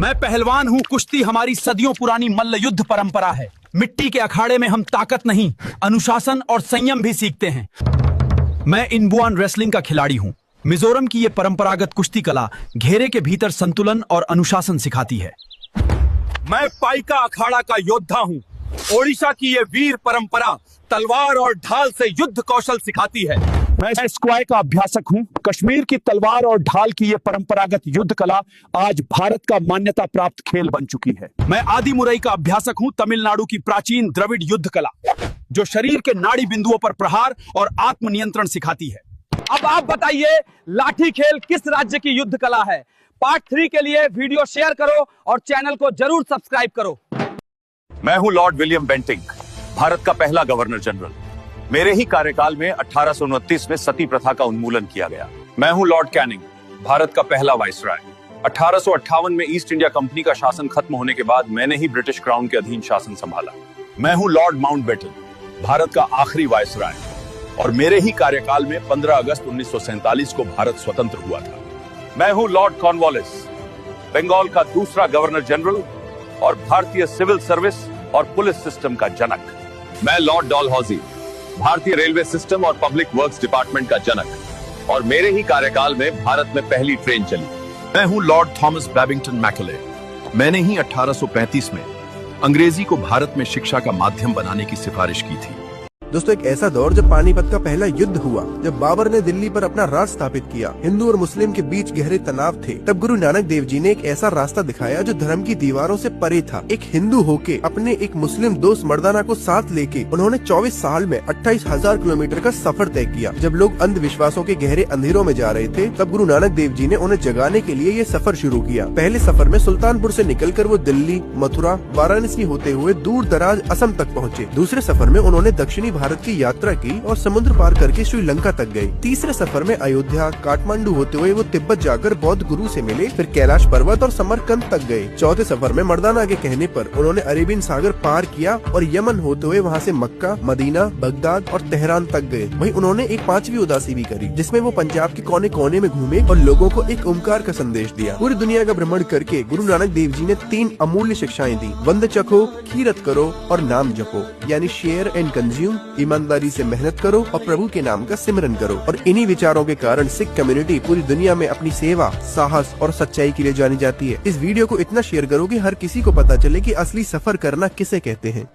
मैं पहलवान हूँ। कुश्ती हमारी सदियों पुरानी मल्ल युद्ध परंपरा है। मिट्टी के अखाड़े में हम ताकत नहीं, अनुशासन और संयम भी सीखते हैं। मैं इनबुआन रेसलिंग का खिलाड़ी हूँ। मिजोरम की ये परंपरागत कुश्ती कला घेरे के भीतर संतुलन और अनुशासन सिखाती है। मैं पाइका अखाड़ा का योद्धा हूँ। ओडिशा की ये वीर परंपरा तलवार और ढाल से युद्ध कौशल सिखाती है। मैं स्क्वाय का अभ्यासक हूँ। कश्मीर की तलवार और ढाल की ये परंपरागत युद्ध कला आज भारत का मान्यता प्राप्त खेल बन चुकी है। मैं आदि मुरई का अभ्यासक हूँ। तमिलनाडु की प्राचीन द्रविड़ युद्ध कला जो शरीर के नाड़ी बिंदुओं पर प्रहार और आत्मनियंत्रण सिखाती है। अब आप बताइए, लाठी खेल किस राज्य की युद्ध कला है? पार्ट 3 के लिए वीडियो शेयर करो और चैनल को जरूर सब्सक्राइब करो। मैं हूं लॉर्ड विलियम बेंटिंक, भारत का पहला गवर्नर जनरल। मेरे ही कार्यकाल में 1829 में सती प्रथा का उन्मूलन किया गया। मैं हूं लॉर्ड कैनिंग, भारत का पहला वाइसराय। 1858 में ईस्ट इंडिया कंपनी का शासन खत्म होने के बाद मैंने ही ब्रिटिश क्राउन के अधीन शासन संभाला। मैं हूं लॉर्ड माउंटबेटन, भारत का आखिरी वाइसराय, और मेरे ही कार्यकाल में 15 अगस्त 1947 को भारत स्वतंत्र हुआ था। मैं हूं लॉर्ड कॉर्नवालिस, बंगाल का दूसरा गवर्नर जनरल और भारतीय सिविल सर्विस और पुलिस सिस्टम का जनक। मैं लॉर्ड डॉलहौसी, भारतीय रेलवे सिस्टम और पब्लिक वर्क्स डिपार्टमेंट का जनक, और मेरे ही कार्यकाल में भारत में पहली ट्रेन चली। मैं हूं लॉर्ड थॉमस बैबिंगटन मैकले। मैंने ही 1835 में अंग्रेजी को भारत में शिक्षा का माध्यम बनाने की सिफारिश की थी। दोस्तों, एक ऐसा दौर जब पानीपत का पहला युद्ध हुआ, जब बाबर ने दिल्ली पर अपना राज स्थापित किया, हिंदू और मुस्लिम के बीच गहरे तनाव थे, तब गुरु नानक देव जी ने एक ऐसा रास्ता दिखाया जो धर्म की दीवारों से परे था। एक हिंदू होके अपने एक मुस्लिम दोस्त मर्दाना को साथ लेके उन्होंने 24 साल में 28,000 किलोमीटर का सफर तय किया। जब लोग अंधविश्वासों के गहरे अंधेरों में जा रहे थे, तब गुरु नानक देव जी ने उन्हें जगाने के लिए ये सफर शुरू किया। पहले सफर में सुल्तानपुर से निकलकर वो दिल्ली, मथुरा, वाराणसी होते हुए दूर दराज असम तक पहुँचे। दूसरे सफर में उन्होंने दक्षिणी भारत की यात्रा की और समुद्र पार करके श्रीलंका तक गए। तीसरे सफर में अयोध्या, काठमांडू होते हुए वो तिब्बत जाकर बौद्ध गुरु से मिले, फिर कैलाश पर्वत और समरकंद तक गए। चौथे सफर में मर्दाना के कहने पर उन्होंने अरेबियन सागर पार किया और यमन होते हुए वहाँ से मक्का, मदीना, बगदाद और तेहरान तक गए। वहीं उन्होंने एक 5वीं उदासी भी करी, जिसमें वो पंजाब के कोने कोने में घूमे और लोगों को एक ओमकार का संदेश दिया। पूरी दुनिया का भ्रमण करके गुरु नानक देव जी ने 3 अमूल्य शिक्षाएं दी: वंद चखो, खीरत करो और नाम जपो, यानी शेयर एंड कंज्यूम, ईमानदारी से मेहनत करो और प्रभु के नाम का सिमरन करो। और इन्हीं विचारों के कारण सिख कम्युनिटी पूरी दुनिया में अपनी सेवा, साहस और सच्चाई के लिए जानी जाती है। इस वीडियो को इतना शेयर करो कि हर किसी को पता चले कि असली सफर करना किसे कहते हैं।